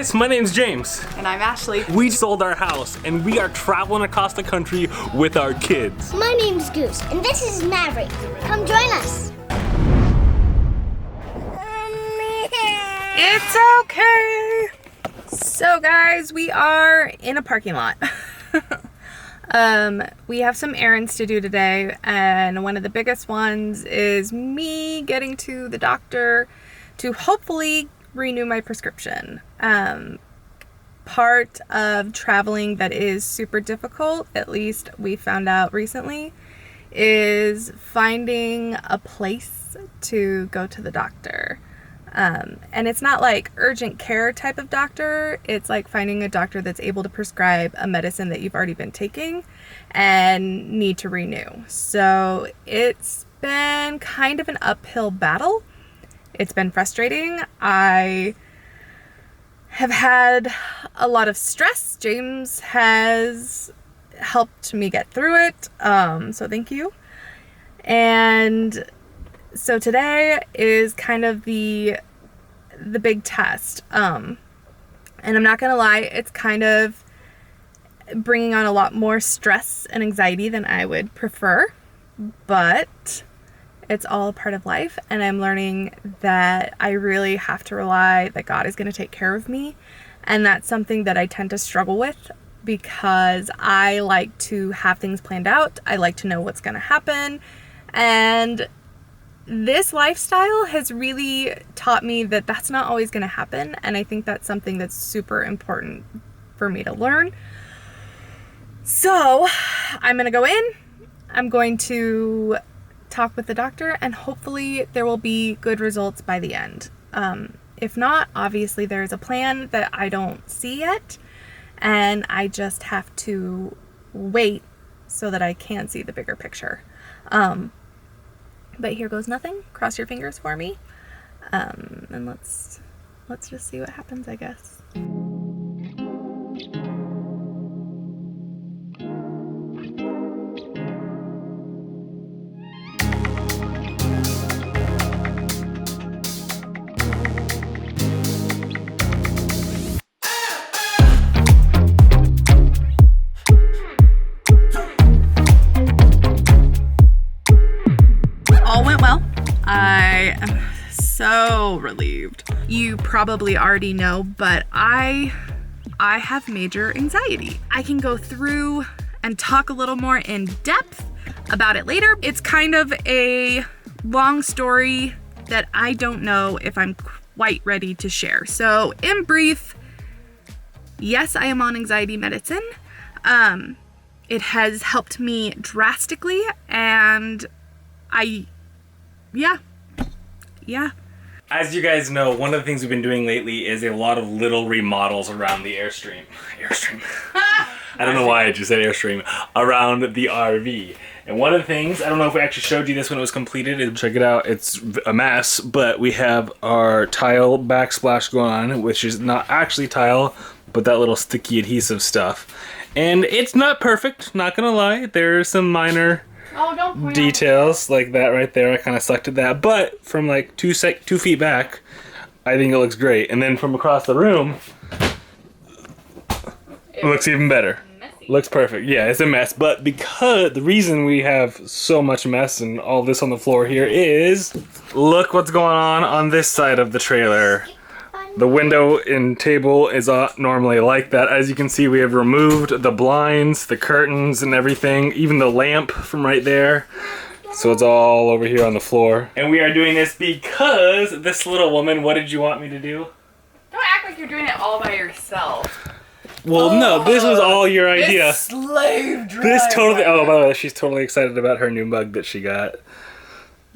guys, my name's James. And I'm Ashley. We sold our house and we are traveling across the country with our kids. My name's Goose and this is Maverick. Come join us. It's okay. So guys, we are in a parking lot. We have some errands to do today, and one of the biggest ones is me getting to the doctor to hopefully renew my prescription. Part of traveling that is super difficult, at least we found out recently, is finding a place to go to the doctor. And it's not like urgent care type of doctor. It's like finding a doctor that's able to prescribe a medicine that you've already been taking and need to renew. So it's been kind of an uphill battle. It's been frustrating. I have had a lot of stress. James has helped me get through it. So thank you. And so today is kind of the big test. And I'm not gonna lie, it's kind of bringing on a lot more stress and anxiety than I would prefer, but it's all a part of life, and I'm learning that I really have to rely that God is gonna take care of me. And that's something that I tend to struggle with because I like to have things planned out. I like to know what's gonna happen, and this lifestyle has really taught me that that's not always going to happen, and I think that's something that's super important for me to learn. So I'm going to go in, I'm going to talk with the doctor, and hopefully there will be good results by the end. If not, obviously there's a plan that I don't see yet, and I just have to wait so that I can see the bigger picture. But here goes nothing. Cross your fingers for me. And let's just see what happens, I guess. All went well. I am so relieved. You probably already know, but I have major anxiety. I can go through and talk a little more in depth about it later. It's kind of a long story that I don't know if I'm quite ready to share. So in brief, yes, I am on anxiety medicine. It has helped me drastically, and yeah. As you guys know, one of the things we've been doing lately is a lot of little remodels around the Airstream. I don't know why I just said Airstream. Around the RV. And one of the things, I don't know if we actually showed you this when it was completed. Check it out. It's a mess, but we have our tile backsplash going on, which is not actually tile, but that little sticky adhesive stuff. And it's not perfect, not gonna lie. There are some minor details like that right there. I kind of selected that, but from like 2 feet back, I think it looks great. And then from across the room, it looks even better. Messy. Looks perfect. Yeah, it's a mess, but because the reason we have so much mess and all this on the floor here is, look what's going on this side of the trailer. The window and table is normally like that. As you can see, we have removed the blinds, the curtains, and everything, even the lamp from right there. So it's all over here on the floor. And we are doing this because this little woman, what did you want me to do? Don't act like you're doing it all by yourself. Well, no, this was all your idea. This slave driver. This totally, oh, by the way, she's totally excited about her new mug that she got.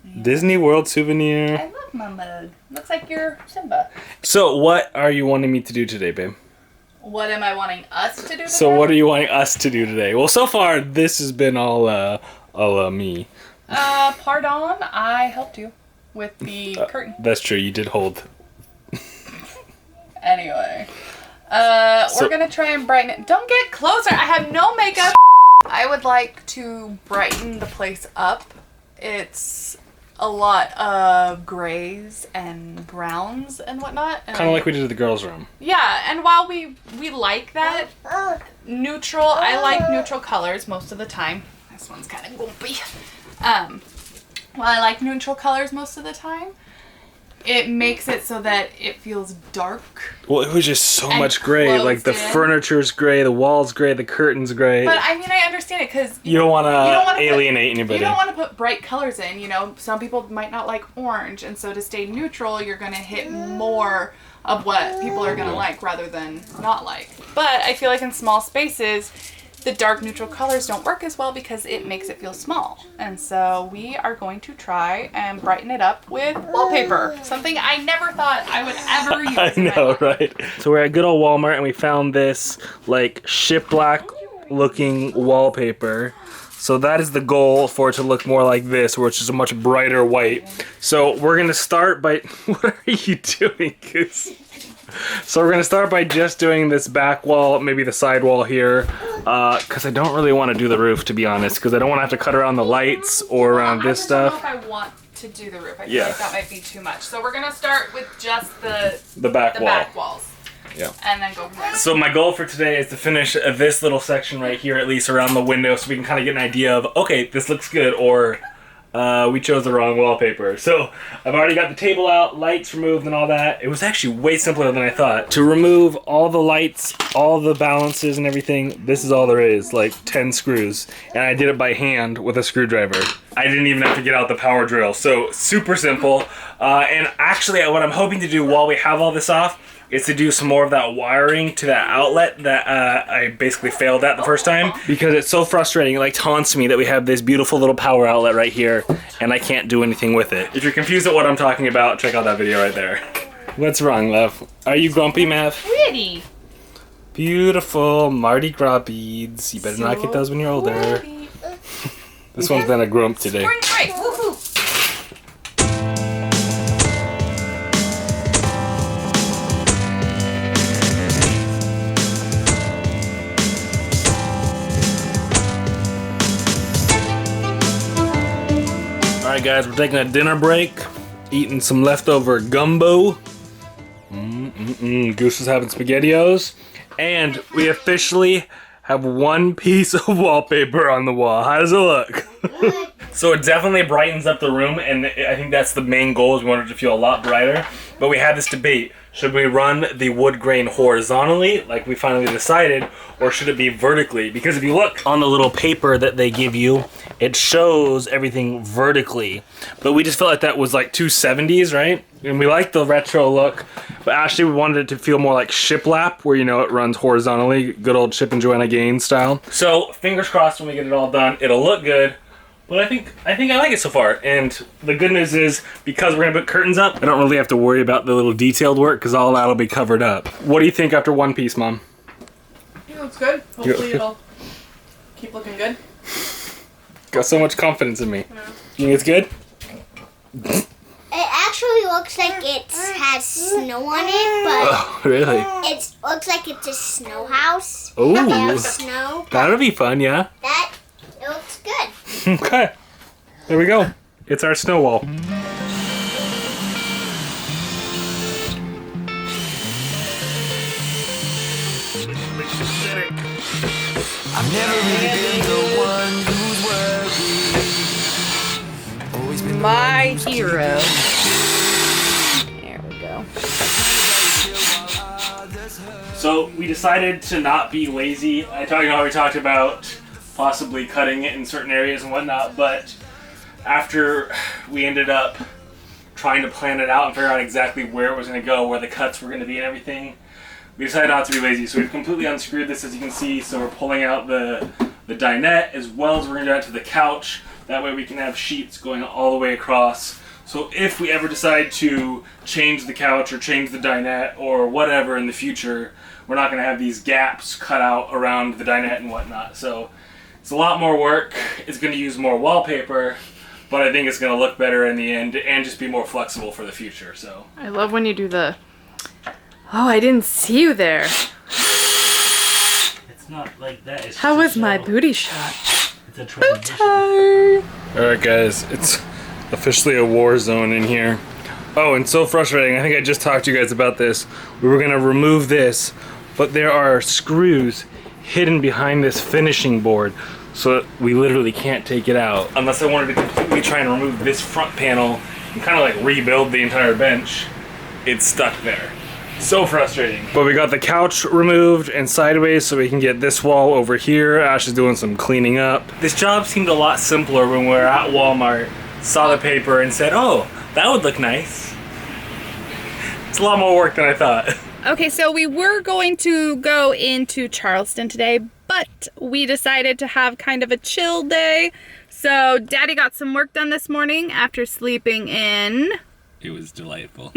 Yeah. Disney World souvenir. I love my mug. Looks like you're Simba. So what are you wanting me to do today, babe? What am I wanting us to do today? So what are you wanting us to do today? Well, so far, this has been all me. Pardon, I helped you with the curtain. That's true, you did hold. Anyway. We're gonna try and brighten it. Don't get closer, I have no makeup. I would like to brighten the place up. It's a lot of grays and browns and whatnot. And Kind of like we did at the girls' room. yeah, and while we like that neutral, I like neutral colors most of the time. This one's kind of goopy. While I like neutral colors most of the time, it makes it so that it feels dark. Well, it was just so And much gray. Like the closed in. furniture's gray, the walls gray, the curtains gray. But I mean, I understand it because you don't want to alienate anybody. You don't want to put bright colors in. You know, some people might not like orange, and so to stay neutral, you're gonna hit more of what people are gonna like rather than not like. But I feel like in small spaces, the dark neutral colors don't work as well because it makes it feel small. And so we are going to try and brighten it up with wallpaper. Something I never thought I would ever use. I know, right? So we're at good old Walmart and we found this like shiplap looking wallpaper. So that is the goal, for it to look more like this, which is a much brighter white. So we're gonna start by, what are you doing, Goose? So we're gonna start by just doing this back wall, maybe the side wall here, because I don't really want to do the roof, to be honest, because I don't want to have to cut around the lights or around this stuff. I don't know if I want to do the roof. I feel like that might be too much. So we're gonna start with just the back wall. back walls. Yeah. And then go from there. So my goal for today is to finish this little section right here, at least around the window, so we can kind of get an idea of, okay, this looks good, or we chose the wrong wallpaper. So I've already got the table out, lights removed and all that. It was actually way simpler than I thought. To remove all the lights, all the balances and everything, this is all there is, like 10 screws. And I did it by hand with a screwdriver. I didn't even have to get out the power drill. So super simple. And actually what I'm hoping to do while we have all this off is to do some more of that wiring to that outlet that I basically failed at the first time, because it's so frustrating. It like taunts me that we have this beautiful little power outlet right here and I can't do anything with it. If you're confused at what I'm talking about, check out that video right there. What's wrong, love? Are you grumpy, Mav? Pretty. Beautiful Mardi Gras beads. You better not get those when you're older. This one's been a grump today. Spring break. Woohoo. Alright guys, we're taking a dinner break, eating some leftover gumbo. Goose is having SpaghettiOs. And we officially have one piece of wallpaper on the wall. How does it look? So it definitely brightens up the room, and I think that's the main goal, is we want it to feel a lot brighter. But we had this debate. Should we run the wood grain horizontally, like we finally decided, or should it be vertically? Because if you look on the little paper that they give you, it shows everything vertically. But we just felt like that was like too 70s, right? And we like the retro look, but actually we wanted it to feel more like shiplap, where, you know, it runs horizontally, good old Chip and Joanna Gaines style. So fingers crossed when we get it all done, it'll look good. But I think I like it so far. And the good news is, because we're gonna put curtains up, I don't really have to worry about the little detailed work, because all that'll be covered up. What do you think after one piece, Mom? It looks good. Hopefully it'll keep looking good. Got so much confidence in me. You think it's good? It actually looks like it has snow on it, but Oh, really? it looks like it's a snow house. Ooh, Snow. that'll be fun, yeah. It looks good. Okay, there we go. It's our snow wall. I've never really been the one who's worried. Always been My hero. There we go. So we decided to not be lazy. You know how we talked about possibly cutting it in certain areas and whatnot, but after we ended up trying to plan it out and figure out exactly where it was going to go, where the cuts were going to be and everything, we decided not to be lazy. So we've completely unscrewed this, as you can see. So we're pulling out the dinette, as well as we're going to do that to the couch. That way we can have sheets going all the way across. So if we ever decide to change the couch or change the dinette or whatever in the future, we're not going to have these gaps cut out around the dinette and whatnot. So it's a lot more work. It's going to use more wallpaper, but I think it's going to look better in the end and just be more flexible for the future. So I love when you do the, oh, I didn't see you there. it's not like that. It's How was my booty shot? It's a Booty. All right, guys, it's Officially a war zone in here. Oh, and so frustrating. I think I just talked to you guys about this. We were gonna remove this, but there are screws hidden behind this finishing board, so we literally can't take it out. Unless I wanted to completely try and remove this front panel and kind of like rebuild the entire bench, it's stuck there. So frustrating. But we got the couch removed and sideways so we can get this wall over here. Ash is doing some cleaning up. This job seemed a lot simpler when we were at Walmart, saw the paper and said, oh, that would look nice. It's a lot more work than I thought. Okay, so we were going to go into Charleston today, but we decided to have kind of a chill day. So Daddy got some work done this morning after sleeping in. It was delightful.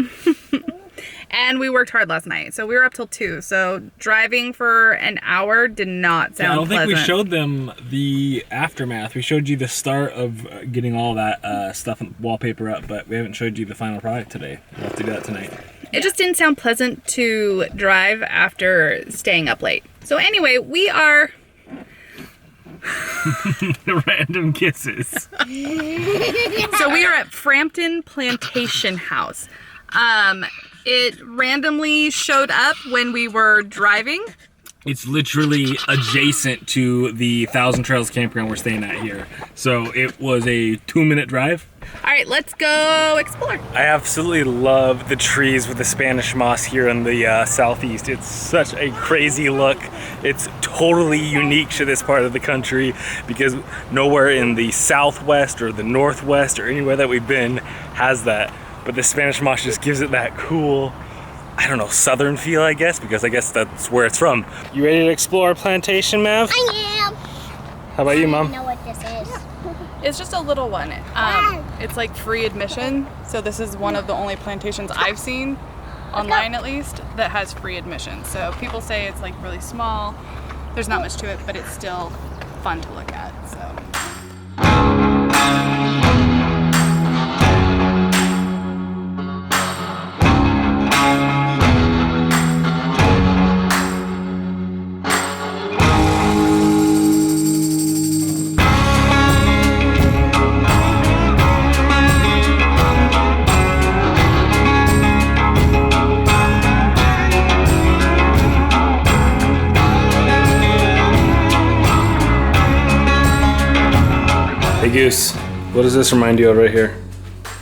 And we worked hard last night. So we were up till 2. So driving for an hour did not sound I don't pleasant. think we showed them the aftermath. We showed you the start of getting all that stuff and wallpaper up, but we haven't showed you the final product today. We'll have to do that tonight. It just didn't sound pleasant to drive after staying up late. So anyway, we are... Random kisses. So we are at Frampton Plantation House. It randomly showed up when we were driving. It's literally adjacent to the Thousand Trails campground we're staying at here. So it was a 2-minute drive. All right, let's go explore. I absolutely love the trees with the Spanish moss here in the southeast. It's such a crazy look. It's totally unique to this part of the country because nowhere in the southwest or the northwest or anywhere that we've been has that. But the Spanish moss just gives it that cool, I don't know, southern feel, I guess, because I guess that's where it's from. You ready to explore Plantation, Mav? I am. How about you, Mom? I know what this is. It's just a little one. It's like free admission. So this is one of the only plantations I've seen, online at least, that has free admission. So people say it's like really small. There's not much to it, but it's still fun to look at. So. Hey Goose, what does this remind you of right here?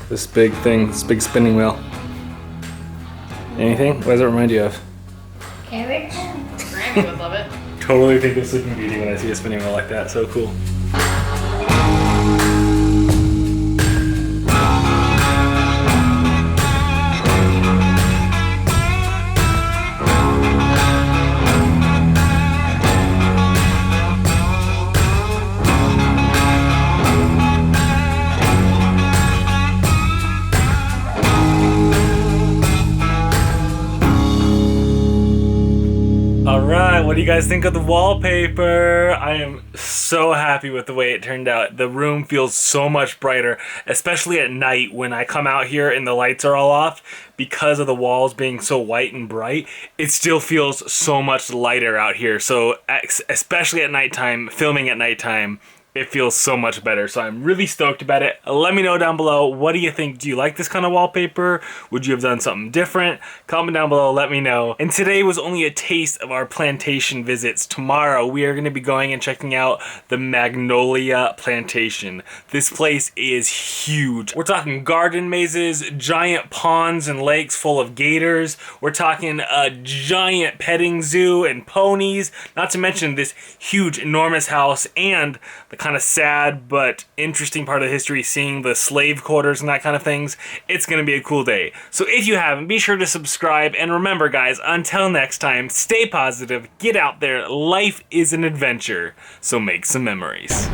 This big thing, this big spinning wheel. Anything? What does it remind you of? Carrots. Grammy would love it. Totally think of Sleeping Beauty when I see a spinning wheel like that. So cool. Alright, what do you guys think of the wallpaper? I am so happy with the way it turned out. The room feels so much brighter, especially at night when I come out here and the lights are all off. Because of the walls being so white and bright, it still feels so much lighter out here. So especially at nighttime, filming at nighttime, it feels so much better. So I'm really stoked about it. Let me know down below, what do you think? Do you like this kind of wallpaper? Would you have done something different? Comment down below, let me know. And today was only a taste of our plantation visits. Tomorrow we are going to be going and checking out the Magnolia Plantation. This place is huge. We're talking garden mazes, giant ponds and lakes full of gators. We're talking a giant petting zoo and ponies, not to mention this huge enormous house and the kind of sad but interesting part of history, seeing the slave quarters and that kind of things. It's gonna be a cool day. So if you haven't, be sure to subscribe, and remember guys, until next time, stay positive, get out there, life is an adventure, so make some memories.